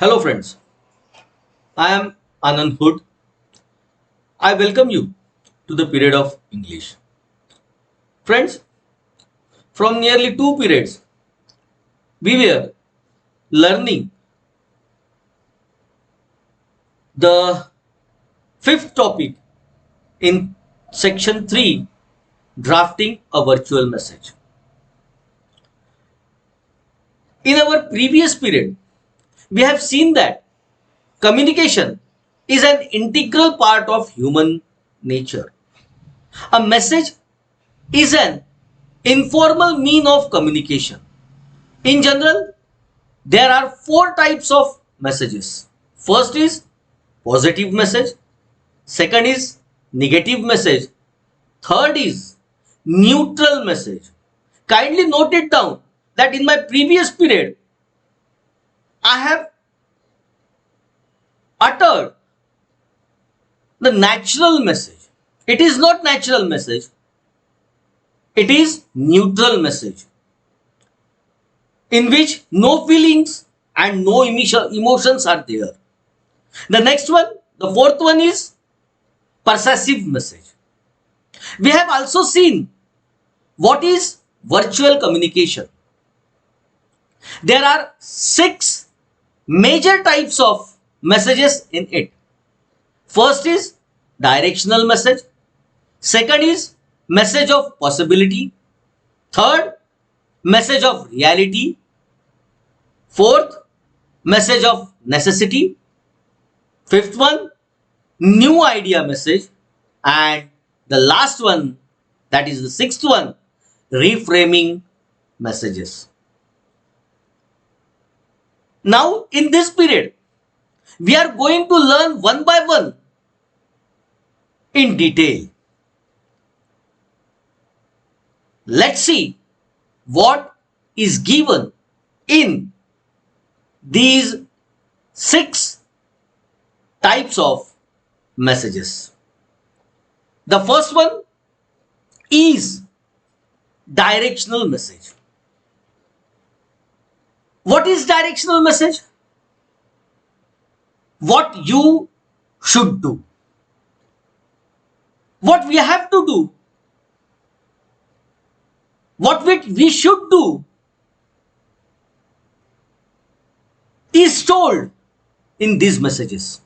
Hello friends, I am Anand Hood. I welcome you to the period of English. Friends, from nearly two periods, we were learning the fifth topic in section 3, drafting a virtual message. In our previous period, we have seen that communication is an integral part of human nature. A message is an informal mean of communication. In general, there are four types of messages. First is positive message, second is negative message, third is neutral message. Kindly note it down that in my previous period, I have uttered the natural message. It is not natural message, it is neutral message, in which no feelings and no emotions are there. The next one, the fourth one is persuasive message. We have also seen what is virtual communication. There are 6 major types of messages in it. First is directional message. Second is message of possibility. Third, message of reality. Fourth, message of necessity. Fifth one, new idea message. And the last one, that is the sixth one, reframing messages. Now, in this period, we are going to learn one by one in detail. Let's see what is given in these 6 types of messages. The first one is directional message. What is directional message? What you should do. What we have to do. What we should do is told in these messages.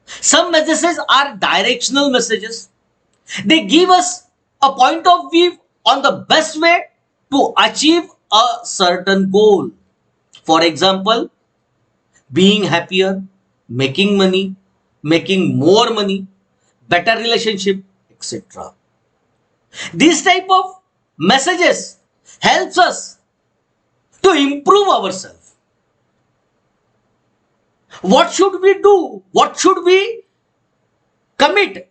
Some messages are directional messages. They give us a point of view on the best way to achieve a certain goal. For example, being happier, making money, making more money, better relationship, etc. This type of messages helps us to improve ourselves. What should we do? What should we commit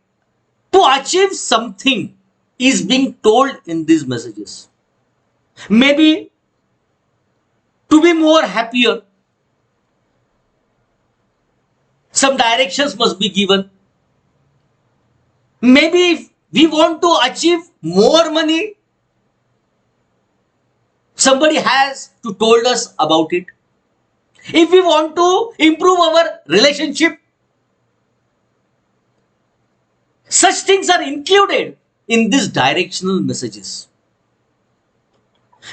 to achieve something is being told in these messages. Maybe to be more happier, some directions must be given. Maybe if we want to achieve more money, somebody has to told us about it. If we want to improve our relationship, such things are included in these directional messages.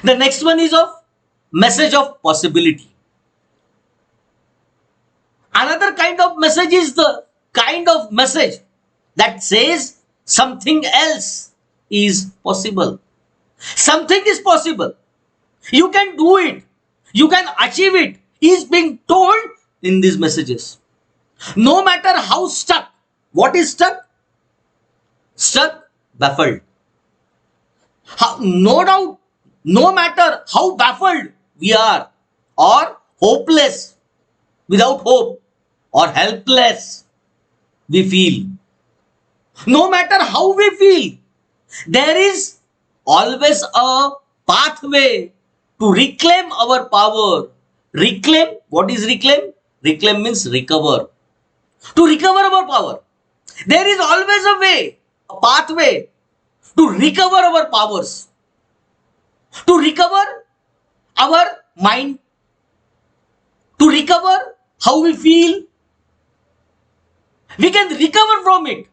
The next one is of message of possibility. Another kind of message is the kind of message that says something else is possible. Something is possible. You can do it. You can achieve it. Is being told in these messages. No matter how stuck. What is stuck? Stuck, baffled. No doubt, no matter how baffled we are, or hopeless, without hope, or helpless we feel. No matter how we feel, there is always a pathway to reclaim our power. Reclaim, what is reclaim? Reclaim means recover. To recover our power. There is always a way, a pathway to recover our powers. To recover our mind. To recover how we feel, we can recover from it.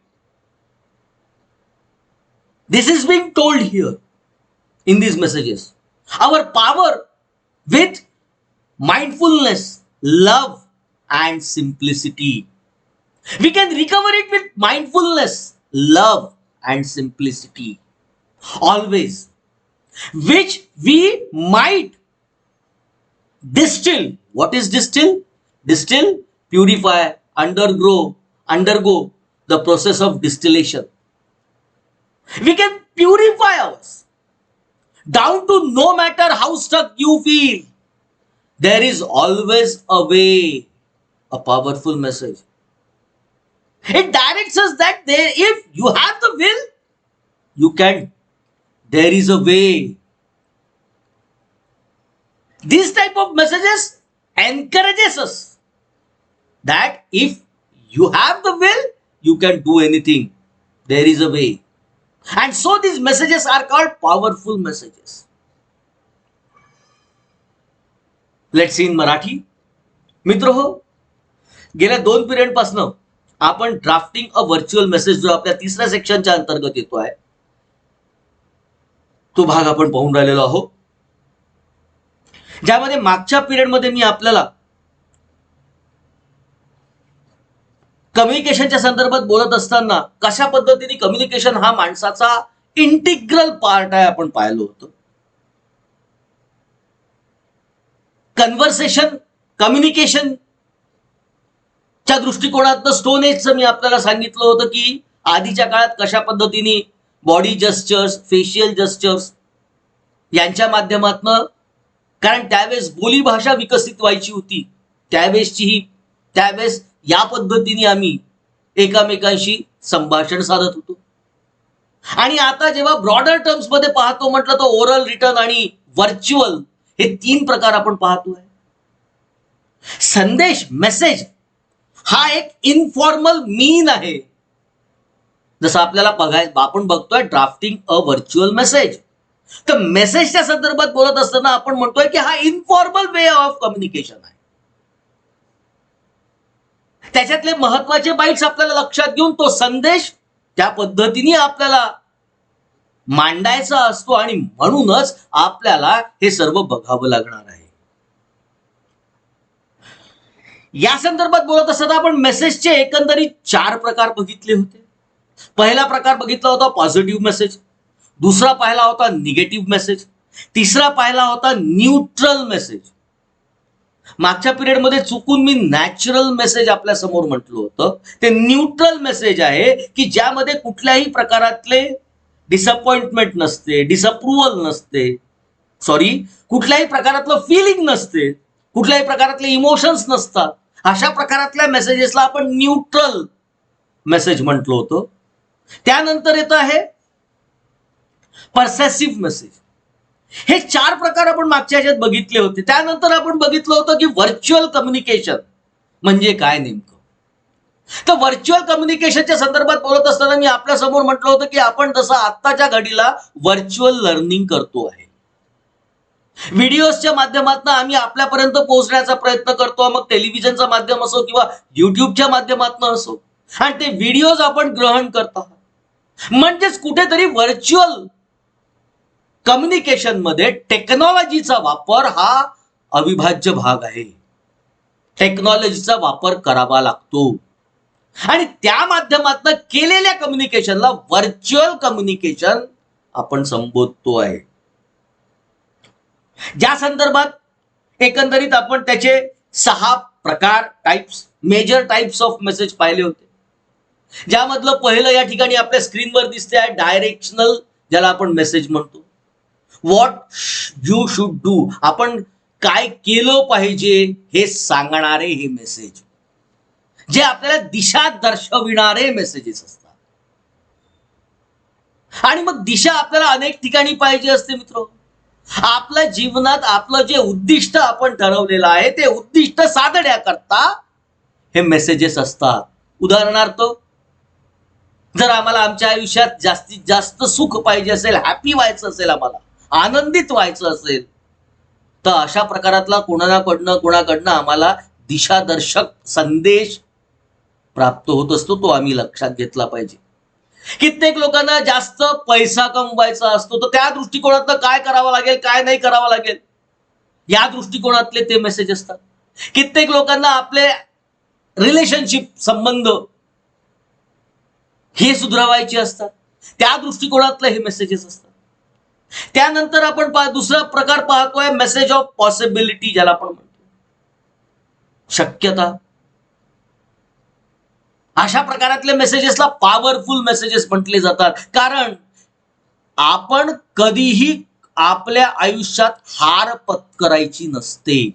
This is being told here in these messages. Our power with mindfulness, love, and simplicity. We can recover it with mindfulness, love, and simplicity. Always. Which we might distill. What is distill? Distill, purify, undergo the process of distillation. We can purify ours down to no matter how stuck you feel. There is always a way. A powerful message. It directs us that if you have the will, you can. There is a way. These type of messages encourages us that if you have the will, you can do anything. There is a way. And so these messages are called powerful messages. Let's see in Marathi. मित्र हो, गेल्या 2 period पासून आपण drafting a virtual message जो आपल्या 3ऱ्या सेक्शनच्या अंतर्गत येतो आहे तो भाग आपण पाहून राहिलेलो आहोत, ज्यामध्ये मागच्या पिरियड मध्ये मी आपल्याला कम्युनिकेशनच्या संदर्भात बोलत असताना कशा पद्धतीने कम्युनिकेशन हा माणसाचा इंटिग्रल पार्ट आहे आपण पाहिलं होतं. कन्व्हर्सेशन कम्युनिकेशन च्या दृष्टिकोनात स्टोन एजचं मी आपल्याला सांगितलं होतं की आधीच्या काळात कशा पद्धतीने बॉडी जस्चर्स, फेशियल जस्चर्स यांच्या माध्यमातून, कारण त्यावेळेस बोली भाषा विकसित व्हायची होती, त्यावेळेस या पद्धतीने आम्ही एकमेकांशी संभाषण साधत होतो. आणि आता जेव्हा ब्रॉडर टर्म्स मध्ये पाहतो म्हटलं तर ओरल, रिटन आणि व्हर्च्युअल हे 3 प्रकार आपण पाहतोय. संदेश, मेसेज हा एक इनफॉर्मल मीन आहे. जसं आपल्याला आपण बघतोय ड्राफ्टिंग अ व्हर्च्युअल मेसेज, तर मेसेजच्या संदर्भात बोलत असताना आपण म्हणतोय की हा इनफॉर्मल वे ऑफ कम्युनिकेशन आहे. त्याच्यातले महत्वाचे बाईट्स आपल्याला लक्षात घेऊन तो संदेश त्या पद्धतीने आपल्याला मांडायचा असतो आणि म्हणूनच आपल्याला हे सर्व बघावं लागणार आहे. या संदर्भात बोलत असताना आपण मेसेजचे एकंदरीत 4 प्रकार बघितले होते. पहिला प्रकार बघितला होता पॉझिटिव्ह मेसेज, दुसरा पाहिला होता निगेटिव्ह मेसेज, तिसरा पाहिला होता न्यूट्रल मेसेज. मागच्या पिरियड मध्ये चुकून मी नॅचरल मेसेज आपल्या समोर म्हटलं होतं. ते न्यूट्रल मेसेज आहे की ज्यामध्ये कुठल्याही प्रकारातले डिसअपॉइंटमेंट नसते, डिसअप्रुव्हल नसते, कुठल्याही प्रकारातलं फिलिंग नसते, कुठल्याही प्रकारातले इमोशन्स नसतात. अशा प्रकारातल्या मेसेजेसला आपण न्यूट्रल मेसेज म्हटलं होतं. त्यानंतर येत आहे परसेसिव्ह मेसेज. हे 4 प्रकार आपण मागच्या ह्याच्यात बघितले होते. त्यानंतर आपण बघितलं होतं की व्हर्च्युअल कम्युनिकेशन म्हणजे काय नेमकं. तर व्हर्च्युअल कम्युनिकेशनच्या संदर्भात बोलत असताना मी आपल्या समोर म्हटलं होतं की आपण जसं आत्ताच्या घडीला व्हर्च्युअल लर्निंग करतो आहे, व्हिडिओजच्या माध्यमातून आम्ही आपल्यापर्यंत पोहोचण्याचा प्रयत्न करतो, मग टेलिव्हिजनचं माध्यम असो किंवा युट्यूबच्या माध्यमातून असो, आणि ते व्हिडिओज आपण ग्रहण करतो. म्हणजेच कुठेतरी व्हर्च्युअल कम्युनिकेशन मध्ये टेक्नॉलॉजीचा वापर हा अविभाज्य भाग आहे. टेक्नॉलॉजीचा वापर करावा लागतो आणि त्या माध्यमातून केलेल्या कम्युनिकेशनला व्हर्च्युअल कम्युनिकेशन आपण संबोधतो आहे. ज्या संदर्भात एकंदरीत आपण त्याचे 6 प्रकार, मेजर टाइप्स ऑफ मेसेज पाहिले होते. ज्यामधलं पहिलं या ठिकाणी आपल्या स्क्रीनवर दिसते आहे डायरेक्शनल, ज्याला आपण मेसेज म्हणतो. व्हॉट यू शुड डू, आपण काय केलं पाहिजे हे सांगणारे हे मेसेज, जे आपल्याला दिशा दर्शविणारे मेसेजेस असतात. आणि मग दिशा आपल्याला अनेक ठिकाणी पाहिजे असते मित्र. आपल्या जीवनात आपलं जे उद्दिष्ट आपण ठरवलेलं आहे ते उद्दिष्ट साधण्याकरता हे मेसेजेस असतात. उदाहरणार्थ, जर आम्हाला आमच्या आयुष्यात जास्तीत जास्त सुख पाहिजे असेल, हॅपी व्हायचं असेल, आम्हाला आनंदित व्हायचं असेल, तर अशा प्रकारातला कोणाकडनं आम्हाला दिशादर्शक संदेश प्राप्त होत असतो, तो आम्ही लक्षात घेतला पाहिजे. कित्येक लोकांना जास्त पैसा कमवायचा असतो, तर त्या दृष्टिकोनातनं काय करावं लागेल, काय नाही करावं लागेल, या दृष्टिकोनातले ते मेसेज असतात. कित्येक लोकांना आपले रिलेशनशिप संबंध हे सुधारायचे असतात, त्या दृष्टिकोनातले हे मेसेजेस असतात. त्यानंतर आपण दुसरा प्रकार पाहतोय, मेसेज ऑफ पॉसिबिलिटी, ज्याला आपण म्हणतो शक्यता. अशा प्रकारातले मेसेजेसला पॉवरफुल मेसेजेस म्हटले जातात, कारण आपण कधीही आपल्या आयुष्यात हार पत्करायची नसते.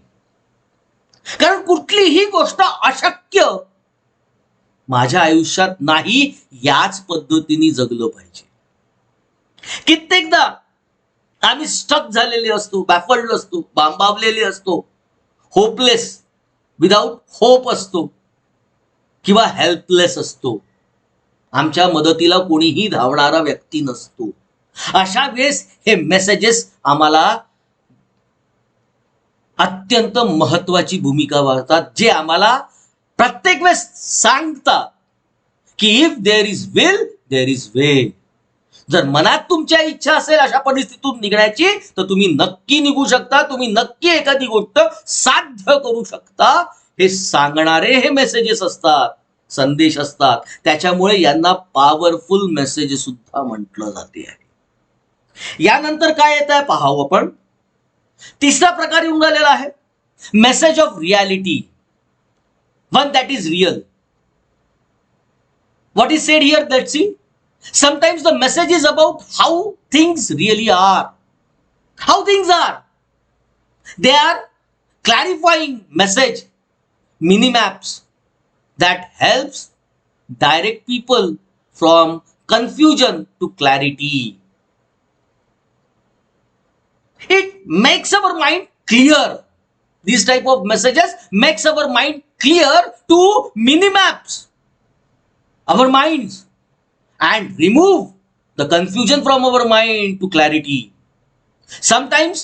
कारण कुठलीही गोष्ट अशक्य माझ्या आयुष्यात नाही, याच पद्धतीने जगलं पाहिजे. कित्येकदा आम्ही स्टक झालेले असतो, बॅफल्ड असतो, बांबावलेले असतो, होपलेस, विदाउट होप असतो किंवा हेल्पलेस असतो. आमच्या मदतीला कोणीही धावणारा व्यक्ती नसतो. अशा वेळेस हे मेसेजेस आम्हाला अत्यंत महत्वाची भूमिका वाढतात, जे आम्हाला प्रत्येक वेळेस सांगतात की if there is will there is way. जर मनात तुमच्या इच्छा असेल अशा परिस्थितीतून निघण्याची, तर तुम्ही नक्की निघू शकता, तुम्ही नक्की एखादी गोष्ट साध्य करू शकता. हे सांगणारे हे मेसेजेस असतात, संदेश असतात. त्याच्यामुळे यांना पॉवरफुल मेसेज सुद्धा म्हटलं जाते आहे. यानंतर काय येत आहे पाहावं आपण. तिसरा प्रकार येऊन राहिलेला आहे, message of reality, one that is real. What is said here, let's see. Sometimes the message is about how things really are. How things are. They are clarifying message, mini-maps that helps direct people from confusion to clarity. It makes our mind clear. These type of messages makes our mind clear to mini-maps our minds and remove the confusion from our mind to clarity. Sometimes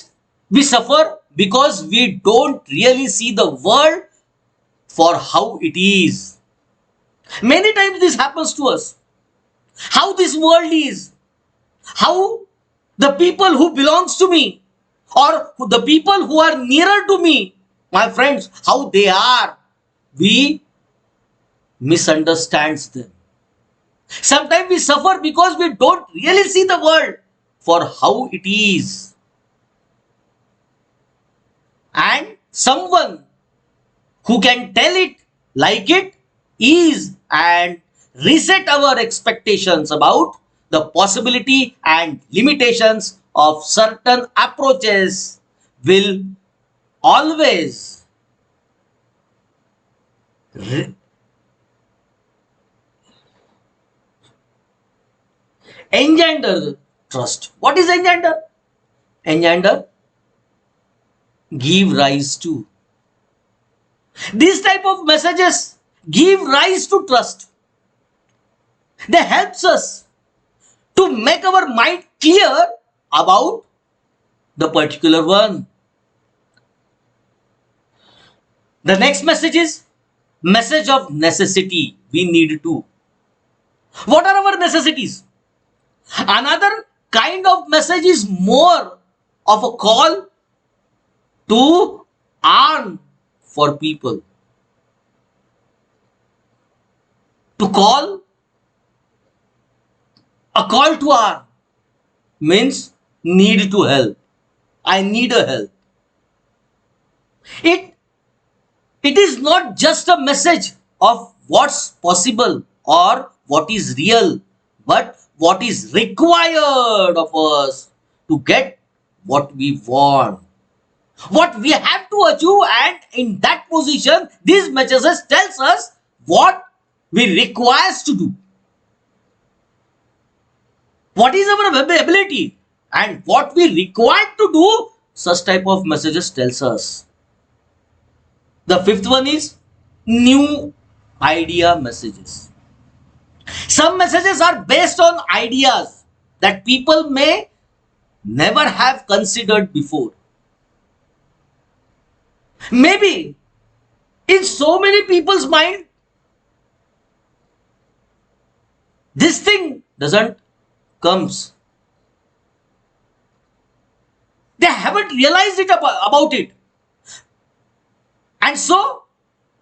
we suffer because we don't really see the world for how it is. Many times this happens to us. How this world is, how the people who belongs to me or the people who are nearer to me, my friends, how they are, we misunderstands them. Sometimes we suffer because we don't really see the world for how it is. And someone who can tell it like it is and reset our expectations about the possibility and limitations of certain approaches will always engender trust. What is engender? Engender, give rise to. These type of messages give rise to trust. They helps us to make our mind clear about the particular one. The next message is message of necessity. We need to. What are our necessities? Another kind of message is more of a call to earn for people. To call, a call to earn means need to help. I need a help. It is not just a message of what's possible or what is real, but what is required of us to get what we want, what we have to achieve, and in that position these messages tells us what we requires to do, what is our ability and what we require to do. Such type of messages tells us. The fifth one is new idea messages. Some messages are based on ideas that people may never have considered before. Maybe In so many people's mind, this thing doesn't comes. They haven't realized it about it. And so,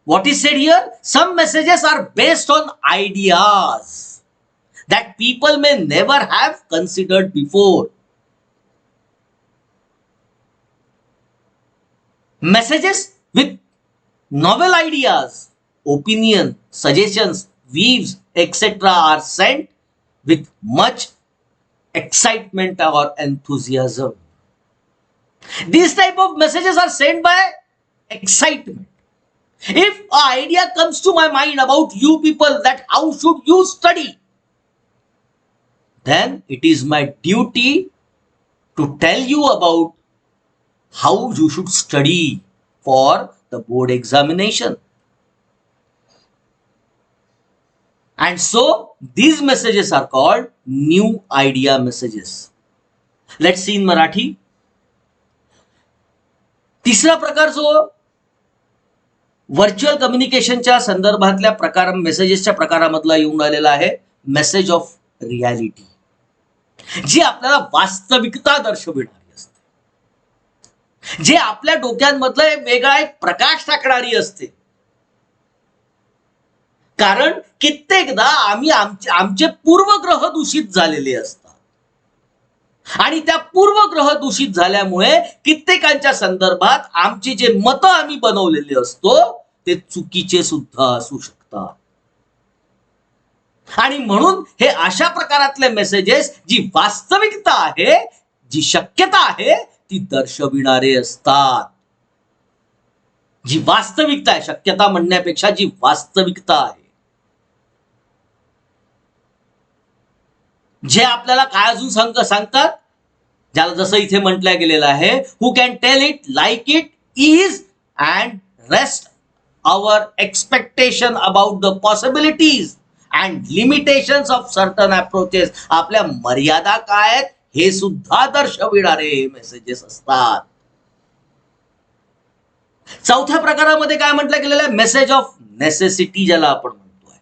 what is said here? Some messages are based on ideas that people may never have considered before. Messages with novel ideas, opinion, suggestions, views, etc. are sent with much excitement or enthusiasm. These type of messages are sent by excitement. If an idea comes to my mind about you people that how should you study, then it is my duty to tell you about how you should study for the board examination. And so these messages are called new idea messages. Let's see in Marathi. तिसरा प्रकार जो virtual कम्युनिकेशनच्या संदर्भातल्या प्रकार मेसेजेसच्या प्रकारामधला येऊन राहिलेला आहे message of reality, जी आपल्याला वास्तविकता दर्शविणारी असते, जे आपल्या डोक्यांमधलं वेगळा एक प्रकाश टाकणारी असते. कारण कित्येकदा आम्ही आमचे पूर्वग्रह दूषित झालेले असतात आणि त्या पूर्वग्रह दूषित झाल्यामुळे कित्येकांच्या संदर्भात आमची जे मतं आम्ही बनवलेली असतो ते चुकीचे सुद्धा असू शकतात. आणि म्हणून हे अशा प्रकारातले मेसेजेस जी वास्तविकता आहे, जी शक्यता आहे ती दर्शविणारे असतात. जी वास्तविकता आहे, शक्यता म्हणण्यापेक्षा जी वास्तविकता आहे, जे आपल्याला काय अजून सांगतात, ज्याला जसं इथे म्हटलं गेलेलं आहे, who can tell it like it is and rest our expectation about the possibilities and limitations of certain approaches. आपल्या मर्यादा काय आहेत हे सुद्धा दर्शविणारे मेसेजेस असतात. चौथ्या प्रकारामध्ये काय म्हटलं गेलेलं आहे, मेसेज ऑफ नेसेसिटी, ज्याला आपण म्हणतोय.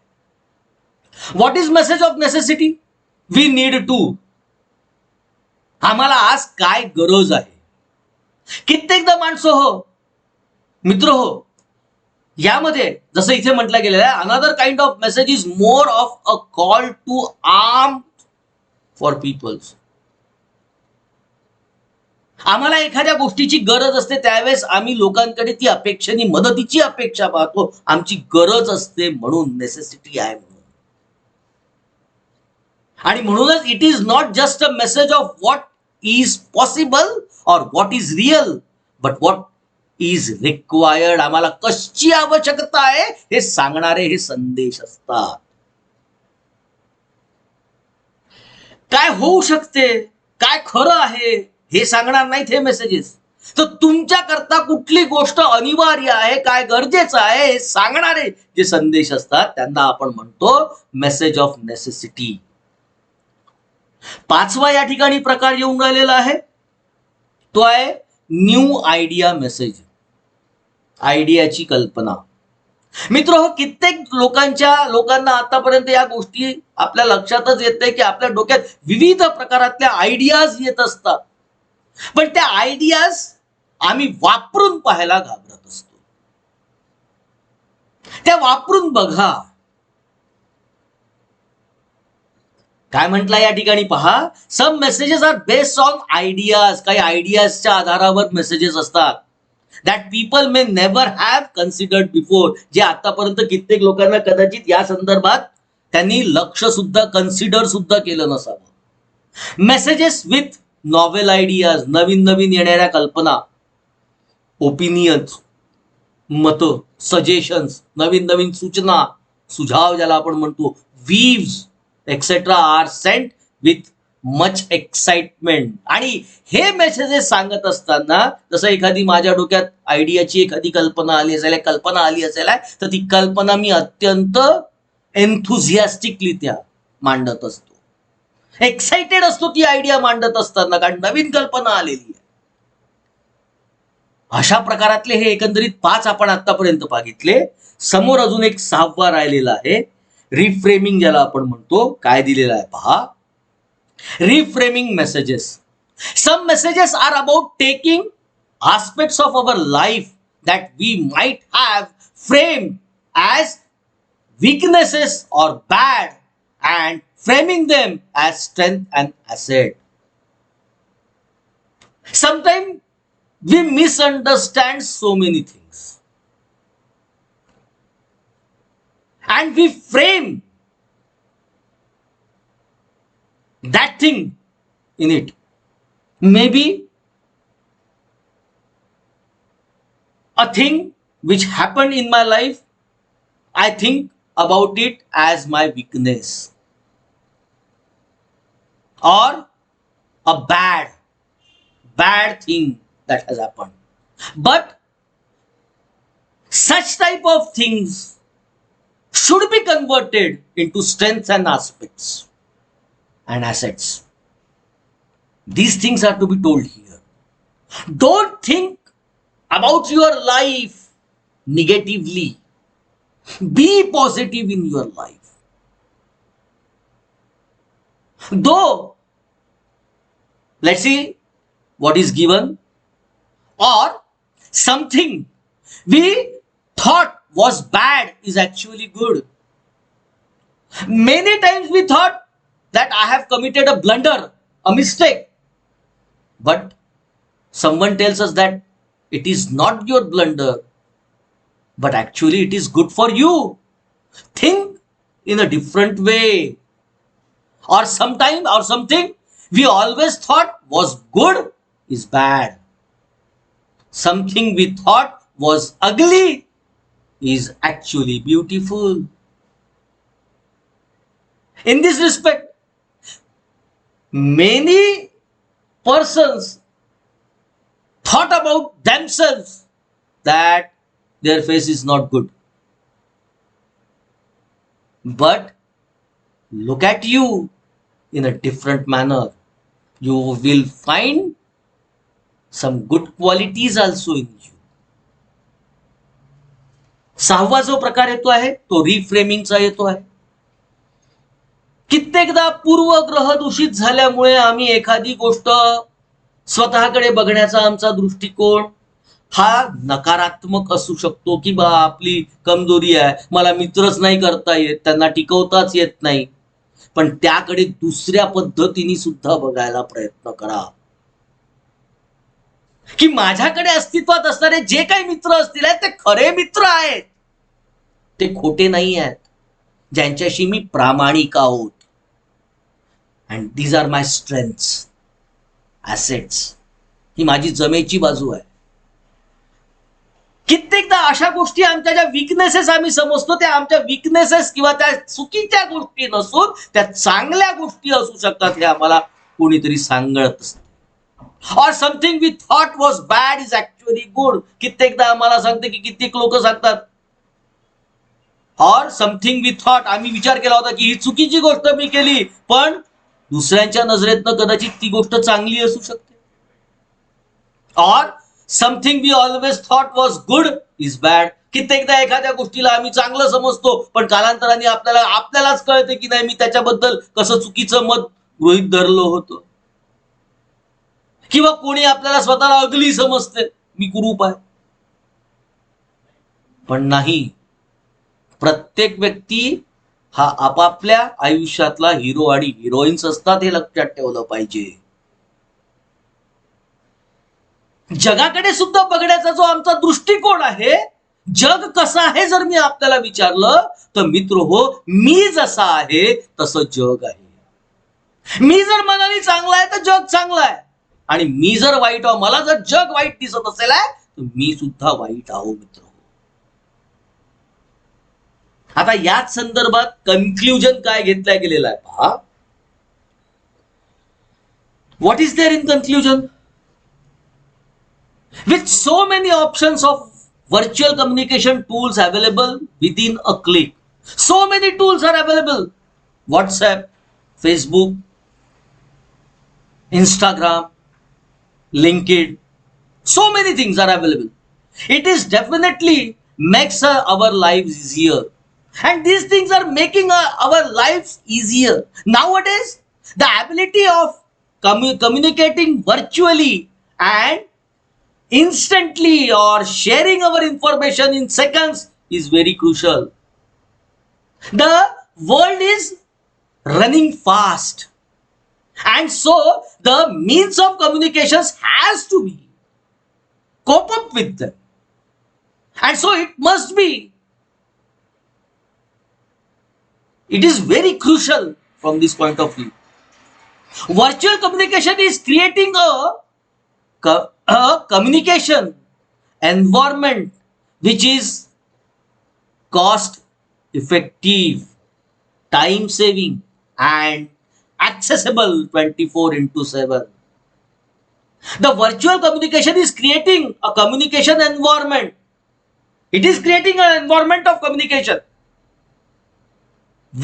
What is message of necessity? We need to. आम्हाला आज काय गरज आहे. कित्येकदा माणसं हो, मित्र हो, यामध्ये जसं इथे म्हटलं गेलेलं आहे, another kind of message is more of a call to arm for peoples. आम्हाला एखाद्या गोष्टीची गरज असते त्यावेळेस आम्ही लोकांकडे ती अपेक्षेने मदतीची अपेक्षा पाहतो. आमची गरज असते म्हणून, नेसेसिटी आहे म्हणून. आणि म्हणूनच it is not just a message of what is possible और what is real, but what is required. आम्हाला कशी आवश्यकता आहे हे सांगणारे हे संदेश असतात. काय होऊ शकते, काय खरं आहे हे सांगणार नाहीत हे मेसेजेस. तर तुमच्या करता कुठली गोष्ट अनिवार्य आहे, काय गरजेचं आहे हे सांगणारे जे संदेश असतात त्यांना आपण म्हणतो मेसेज ऑफ नेसेसिटी. पाचवा या ठिकाणी प्रकार येऊन राहिलेला आहे तो आहे न्यू आयडिया मेसेज. आयडियाची कल्पना. मित्र हो, कित्येक लोकांना आतापर्यंत या गोष्टी आपल्या लक्षातच येत नाही की आपल्या डोक्यात विविध प्रकारातल्या आयडियाज येत असतात, पण त्या आयडियाज आम्ही वापरून पाहायला घाबरत असतो. त्या वापरून बघा. काय म्हटलं या ठिकाणी पहा, some messages are based on ideas. काही आयडियाजच्या आधारावर मेसेजेस असतात that people may never have considered before, जे आतापर्यंत कित्येक लोकांना कदाचित या संदर्भात त्यांनी लक्ष सुद्धा कन्सिडर सुद्धा केलं नसावं. मेसेजेस विथ नॉवेल आयडियाज, नवीन नवीन येणाऱ्या कल्पना, ओपिनियन्स, मत, सजेशन्स, नवीन नवीन सूचना, सुझाव ज्याला आपण म्हणतो, views etcetera are sent with much excitement. आणि हे मेसेजेस सांगत असताना जसं एखादी माझ्या डोक्यात आयडियाची एखादी कल्पना आली असेल तर ती कल्पना मी अत्यंत एन्थुझियास्टिकली त्या मांडत असतो. एक्साइटेड असतो ती आयडिया मांडत असताना, कारण नवीन कल्पना आलेली आहे. अशा प्रकारातले हे एकंदरीत 5 आपण आतापर्यंत बघितले. समोर अजून एक 6वा राहिलेला आहे, रिफ्रेमिंग, ज्याला आपण म्हणतो. काय दिलेलं आहे पहा. Reframing messages. Some messages are about taking aspects of our life that we might have framed as weaknesses or bad and framing them as strength and asset. Sometimes we misunderstand so many things and we frame that thing in it. Maybe a thing which happened in my life, I think about it as my weakness, or a bad thing that has happened. But such type of things should be converted into strengths and aspects and assets. These things are to be told here. Don't think about your life negatively. Be positive in your life. Though, let's see what is given, or something we thought was bad is actually good. Many times we thought that I have committed a blunder, a mistake, but someone tells us that it is not your blunder, but actually it is good for you. Think in a different way. Or sometime or something we always thought was good is bad. Something we thought was ugly is actually beautiful. In this respect, many persons thought about themselves that their face is not good. But look at you in a different manner. You will find some good qualities also in you. 6वा जो प्रकार येतो आहे तो रिफ्रेमिंगचा येतो आहे. कित्येकदा पूर्वग्रह दूषित झाल्यामुळे आम्ही एखादी गोष्ट स्वतःकडे बघण्याचा आमचा दृष्टिकोन हा नकारात्मक असू शकतो, की बा आपली कमजोरी आहे, मला मित्रच नाही करता येत, त्यांना टिकवताच येत नाही. पण त्याकडे दुसऱ्या पद्धतीने सुद्धा बघायला प्रयत्न करा, की माझ्याकडे अस्तित्वात असणारे जे काही मित्र असतील आहेत ते खरे मित्र आहेत, ते खोटे नाही आहेत, ज्यांच्याशी मी प्रामाणिक आहोत. And these are my strengths, assets. ही माझी जमेची बाजू आहे. कित्येकदा अशा गोष्टी आमच्या ज्या विकनेसेस आम्ही समजतो त्या आमच्या विकनेसेस किंवा त्या चुकीच्या गोष्टी नसून त्या चांगल्या गोष्टी असू शकतात, हे आम्हाला कोणीतरी सांगत असते. Or something we thought was bad is actually good. कित्येकदा आम्हाला सांगते की कित्येक लोक सांगतात, और समथिंग वी थॉट, आम्ही विचार केला होता की ही चुकीची गोष्ट मी केली, पण दुसऱ्यांच्या नजरेतनं कदाचित ती गोष्ट चांगली असू शकते. Or something we always thought was good is bad. कित्येकदा एखाद्या गोष्टीला आम्ही चांगलं समजतो, पण कालांतराने आपल्यालाच कळते की नाही, मी त्याच्याबद्दल कसं चुकीचं मत गृहीत धरलं होतं. किंवा कोणी आपल्याला स्वतःला अगली समजते, मी कुरूप आहे. पण नाही, प्रत्येक व्यक्ती हा आपापल्या आयुष्यातला हिरो आणि हिरोईन्स असतात, हे लक्षात ठेवलं पाहिजे. जगाकडे सुद्धा बघण्याचा जो आमचा दृष्टिकोन आहे, जग कसं आहे जर मी आपल्याला विचारलं तर मित्र हो, मी जसा आहे तसं जग आहे. मी जर मनाने चांगला आहे तर जग चांगलं आहे, आणि मी जर वाईट आहो, मला जर जग वाईट दिसत असेल तर मी सुद्धा वाईट आहो मित्र. आता याच संदर्भात कन्क्लुजन काय घेतलं गेलेलं आहे पहा. What is there in conclusion? With so many options of virtual communication tools available within a click, so many tools are available. WhatsApp, Facebook, Instagram, LinkedIn, So many things are available. It is definitely makes our lives easier, and these things are making our lives easier nowadays. The ability of communicating virtually and instantly or sharing our information in seconds is very crucial. The world is running fast, and so the means of communications has to be cope up with them, and so it is very crucial from this point of view. Virtual communication is creating a communication environment which is cost effective, time saving, and accessible 24 into 7. The virtual communication is creating a communication environment. It is creating an environment of communication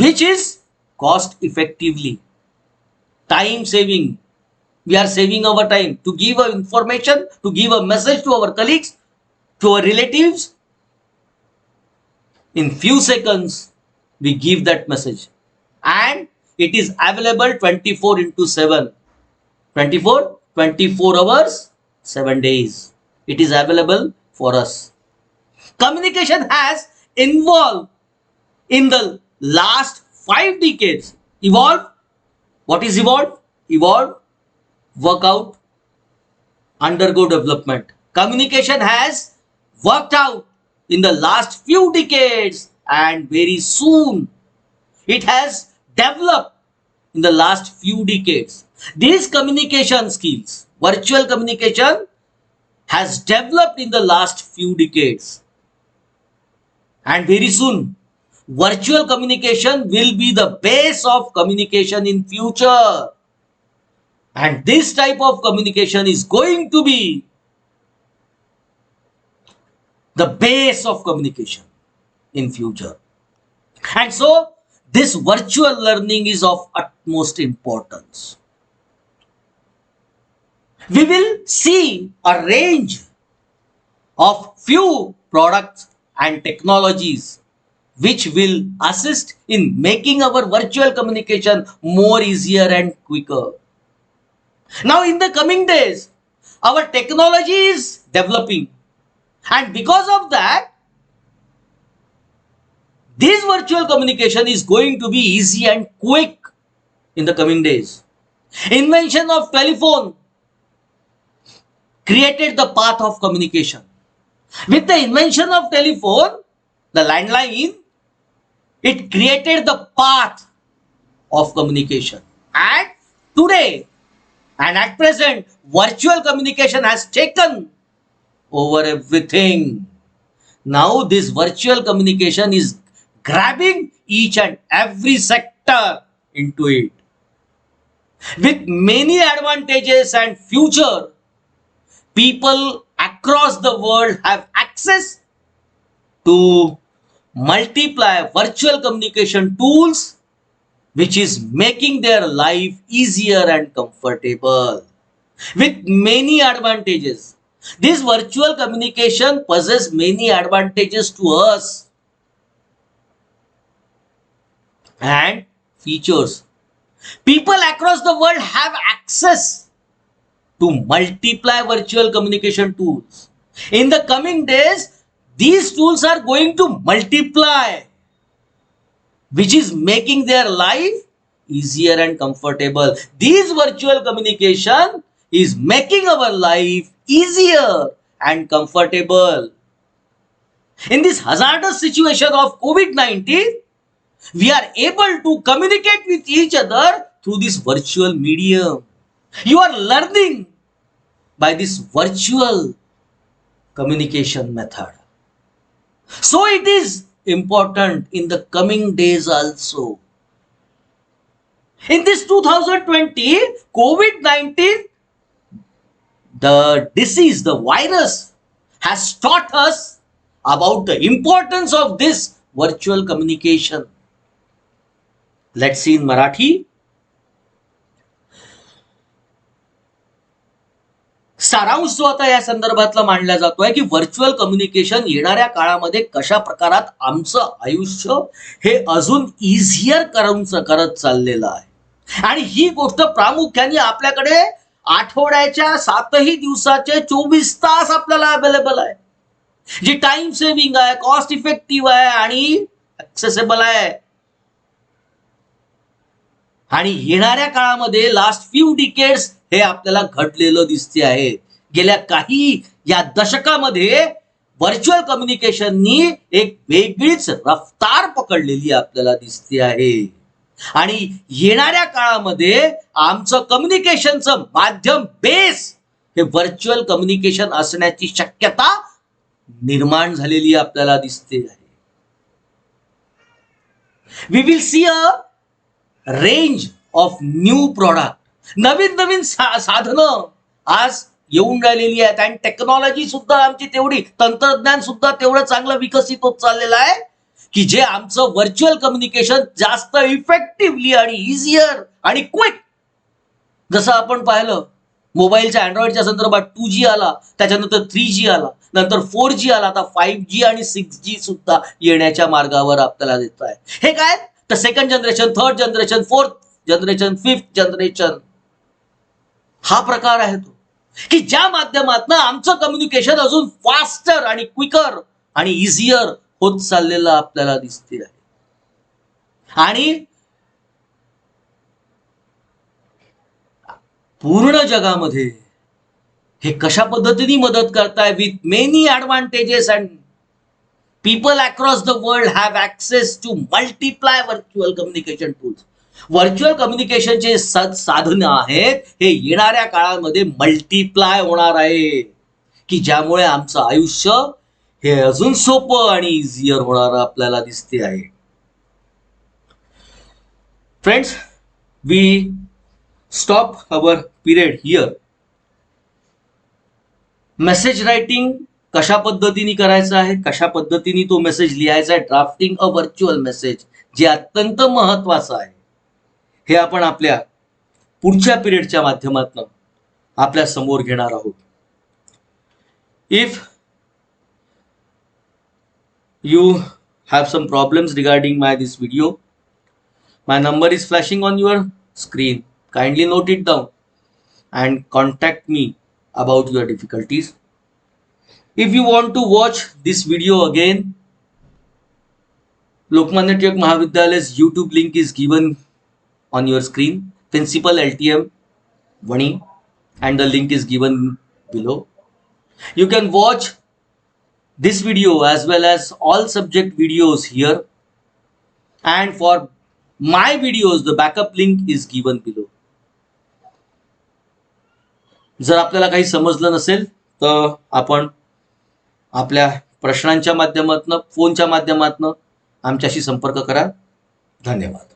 which is cost effectively, time saving. We are saving our time to give a information, to give a message to our colleagues, to our relatives. In few seconds, we give that message, and it is available 24 into 7. 24 hours, 7 days. It is available for us. Communication has evolved in the last 5 decades. Evolve. What is evolved? Evolve, work out, undergo development. Communication has worked out in the last few decades, and very soon it has developed in the last few decades. These communication skills, virtual communication, has developed in the last few decades, and very soon virtual communication will be the base of communication in future, and this type of communication is going to be the base of communication in future. And so this virtual learning is of utmost importance. We will see a range of few products and technologies which will assist in making our virtual communication more easier and quicker. Now in the coming days, our technology is developing, and because of that, this virtual communication is going to be easy and quick in the coming days. Invention of telephone created the path of communication. With the invention of telephone, the landline, it created the path of communication. And today, and at present, virtual communication has taken over everything. Now this virtual communication is grabbing each and every sector into it. With many advantages and future, people across the world have access to multiply virtual communication tools which is making their life easier and comfortable. With many advantages, this virtual communication possesses many advantages to us and features. People across the world have access to multiply virtual communication tools. In the coming days, these tools are going to multiply, which is making their life easier and comfortable. This virtual communication is making our life easier and comfortable. In this hazardous situation of COVID-19, we are able to communicate with each other through this virtual medium. You are learning by this virtual communication method. So it is important in the coming days also. In this 2020, COVID-19, the disease, the virus, has taught us about the importance of this virtual communication. Let's see in Marathi. सारांश जो आता या संदर्भातला मांडला जातोय की virtual communication येणाऱ्या काळामध्ये कशा प्रकारात आमचं आयुष्य हे अजून इझियर करत चाललेलं आहे. आणि ही गोष्ट प्रामुख्याने आपल्याकडे आठवड्याच्या 7ही दिवसाचे 24 तास आपल्याला अवेलेबल आहे, जी टाइम सेव्हिंग आहे, कॉस्ट इफेक्टिव्ह आहे आणि ऍक्सेसेबल आहे. आणि येणाऱ्या काळामध्ये लास्ट फ्यू डिकेड्स हे आपल्याला घडलेलं दिसते आहे. गेल्या काही या दशकामध्ये व्हर्च्युअल कम्युनिकेशननी एक वेगळीच रफ्तार पकडलेली आपल्याला दिसते आहे. आणि येणाऱ्या काळामध्ये आमचं कम्युनिकेशनचं माध्यम बेस हे व्हर्च्युअल कम्युनिकेशन असण्याची शक्यता निर्माण झालेली आपल्याला दिसते आहे. We will see a range of new product. नवीन नवीन साधनं आज येऊन राहिलेली आहेत आणि टेक्नॉलॉजी सुद्धा आमची तेवढी, तंत्रज्ञान सुद्धा तेवढं चांगलं विकसित होत चाललेलं आहे की जे आमचं व्हर्च्युअल कम्युनिकेशन जास्त इफेक्टिव्हली आणि इझियर आणि क्विक, जसं आपण पाहिलं मोबाईलच्या अँड्रॉइडच्या संदर्भात 2G आला, त्याच्यानंतर 3G आला, नंतर 4G आला, आता 5G आणि 6G सुद्धा येण्याच्या मार्गावर आपल्याला दिसत आहे. हे काय तर second generation, third generation, fourth generation, fifth generation हा प्रकार आहे तो की ज्या माध्यमातून आमचं कम्युनिकेशन अजून फास्टर आणि क्विकर आणि इझियर होत चाललेलं आपल्याला दिसते आहे. आणि पूर्ण जगामध्ये हे कशा पद्धतीने मदत करताय with many advantages and people across the world have access to multiply virtual communication tools. Virtual कम्युनिकेशनचे साधनं आहेत हे येणाऱ्या काळामध्ये मल्टिप्लाय होणार आहे की ज्यामुळे आमचं आयुष्य हे अजून सोपं आणि इझियर होणार आपल्याला दिसते आहे. Friends, we stop our period here. Message writing कशा पद्धतीने करायचं आहे, कशा पद्धतीने तो मेसेज लिहायचा आहे, ड्राफ्टिंग अ व्हर्च्युअल मेसेज जे अत्यंत महत्वाचं आहे, हे आपण आपल्या पुढच्या पिरियडच्या माध्यमातून आपल्या समोर घेणार आहोत. If you have some problems regarding this video, my number is flashing on your screen. Kindly note it down and contact me about your difficulties. If you want to watch this video again, Lokmanya Tilak Mahavidyalay's YouTube link is given on your screen. Principal LTM Vani, and the link is given below. You can watch this video as well as all subject videos here, and for my videos the backup link is given below. जर आपल्याला काही समजलं नसेल तर आपण आपल्या प्रश्नांच्या माध्यमातून, फोनच्या माध्यमातून आमच्याशी संपर्क करा. धन्यवाद.